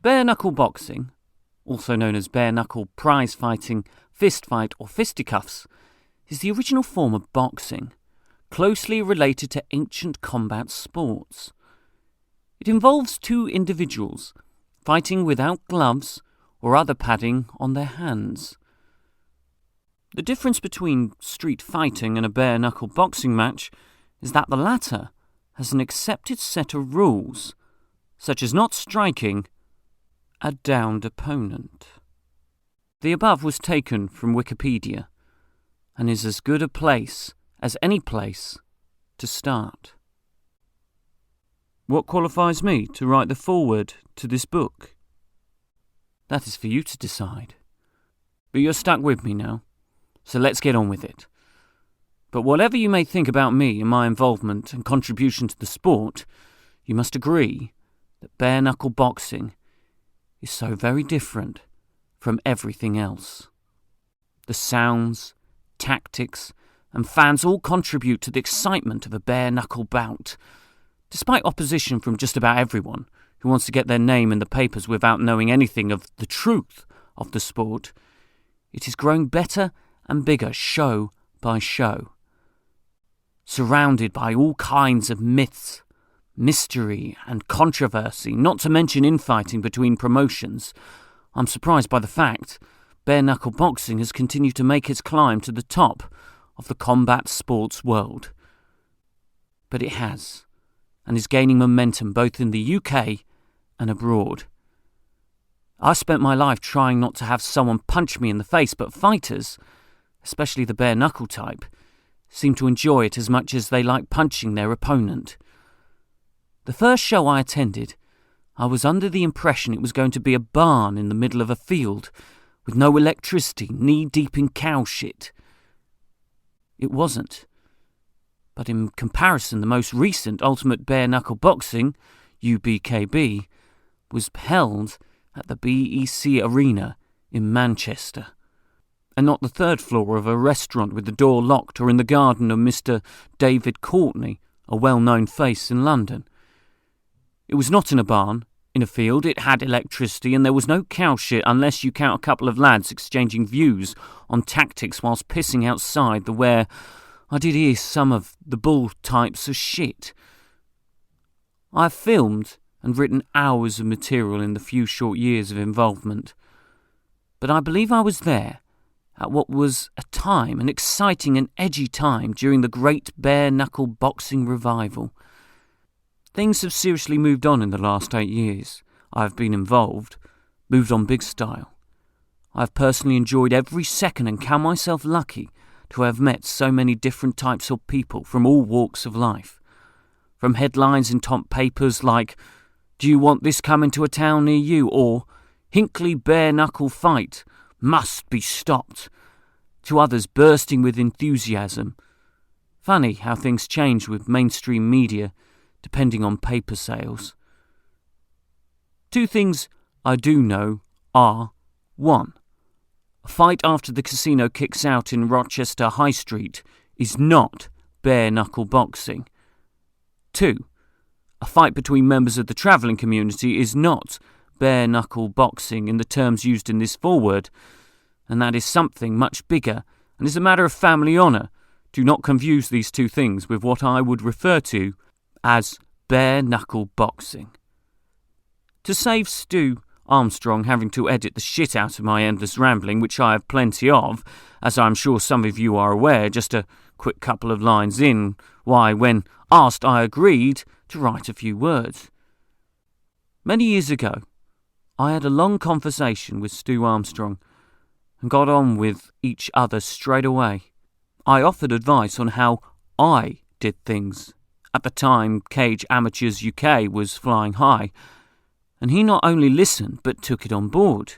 Bare-knuckle boxing, also known as bare-knuckle prize fighting, fist fight or fisticuffs, is the original form of boxing, closely related to ancient combat sports. It involves two individuals fighting without gloves or other padding on their hands. The difference between street fighting and a bare-knuckle boxing match is that the latter has an accepted set of rules, such as not striking a downed opponent. The above was taken from Wikipedia and is as good a place as any place to start. What qualifies me to write the foreword to this book? That is for you to decide. But you're stuck with me now, so let's get on with it. But whatever you may think about me and my involvement and contribution to the sport, you must agree that bare-knuckle boxing is so very different from everything else. The sounds, tactics, and fans all contribute to the excitement of a bare-knuckle bout. Despite opposition from just about everyone who wants to get their name in the papers without knowing anything of the truth of the sport, it is growing better and bigger show by show. Surrounded by all kinds of myths, mystery and controversy, not to mention infighting between promotions, I'm surprised by the fact bare-knuckle boxing has continued to make its climb to the top of the combat sports world. But it has, and is gaining momentum both in the UK and abroad. I spent my life trying not to have someone punch me in the face, but fighters, especially the bare-knuckle type, seem to enjoy it as much as they like punching their opponent. The first show I attended, I was under the impression it was going to be a barn in the middle of a field, with no electricity, knee-deep in cow shit. It wasn't. But in comparison, the most recent Ultimate Bare-Knuckle Boxing, UBKB, was held at the BEC Arena in Manchester, and not the third floor of a restaurant with the door locked or in the garden of Mr. David Courtney, a well-known face in London. It was not in a barn, in a field. It had electricity, and there was no cow shit unless you count a couple of lads exchanging views on tactics whilst pissing outside where I did hear some of the bull types of shit. I've filmed and written hours of material in the few short years of involvement, but I believe I was there at what was a time, an exciting and edgy time during the great bare-knuckle boxing revival. Things have seriously moved on in the last 8 years. I've been involved, moved on big style. I've personally enjoyed every second and count myself lucky to have met so many different types of people from all walks of life. From headlines in top papers like, "Do you want this coming to a town near you?" or "Hinckley bare-knuckle fight must be stopped," to others bursting with enthusiasm. Funny how things change with mainstream media, depending on paper sales. Two things I do know are: 1. A fight after the casino kicks out in Rochester High Street is not bare-knuckle boxing. 2. A fight between members of the travelling community is not bare-knuckle boxing in the terms used in this foreword, and that is something much bigger and is a matter of family honour. Do not confuse these two things with what I would refer to as bare-knuckle boxing. To save Stu Armstrong having to edit the shit out of my endless rambling, which I have plenty of, as I'm sure some of you are aware, just a quick couple of lines in, why, when asked, I agreed to write a few words. Many years ago, I had a long conversation with Stu Armstrong and got on with each other straight away. I offered advice on how I did things. At the time, Cage Amateurs UK was flying high, and he not only listened but took it on board.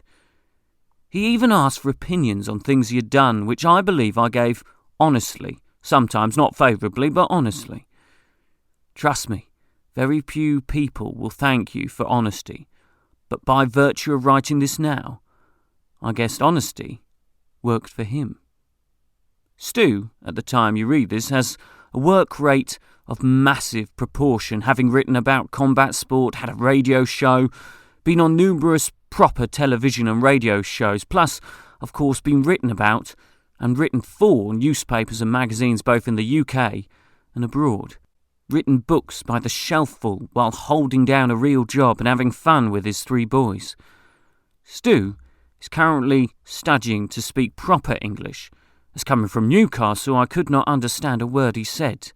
He even asked for opinions on things he had done, which I believe I gave honestly, sometimes not favourably, but honestly. Trust me, very few people will thank you for honesty, but by virtue of writing this now, I guess honesty worked for him. Stu, at the time you read this, has a work rate of massive proportion, having written about combat sport, had a radio show, been on numerous proper television and radio shows, plus, of course, been written about and written for newspapers and magazines both in the UK and abroad. Written books by the shelfful while holding down a real job and having fun with his 3 boys. Stu is currently studying to speak proper English, as coming from Newcastle I could not understand a word he said.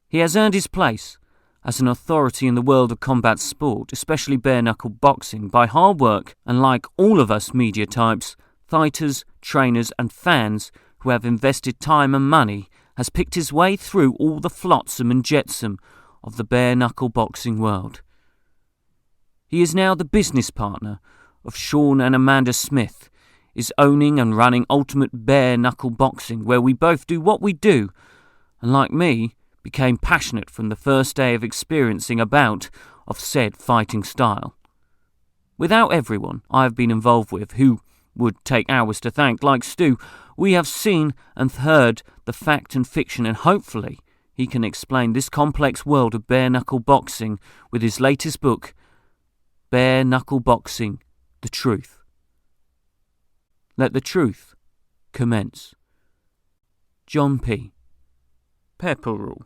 He has earned his place as an authority in the world of combat sport, especially bare-knuckle boxing, by hard work and, like all of us media types, fighters, trainers and fans who have invested time and money, has picked his way through all the flotsam and jetsam of the bare-knuckle boxing world. He is now the business partner of Sean and Amanda Smith, is owning and running Ultimate Bare-Knuckle Boxing, where we both do what we do, and like me, became passionate from the first day of experiencing a bout of said fighting style. Without everyone I have been involved with, who would take hours to thank, like Stu, we have seen and heard the fact and fiction, and hopefully he can explain this complex world of bare-knuckle boxing with his latest book, Bare-Knuckle Boxing, The Truth. Let the truth commence. John P. Pepperell.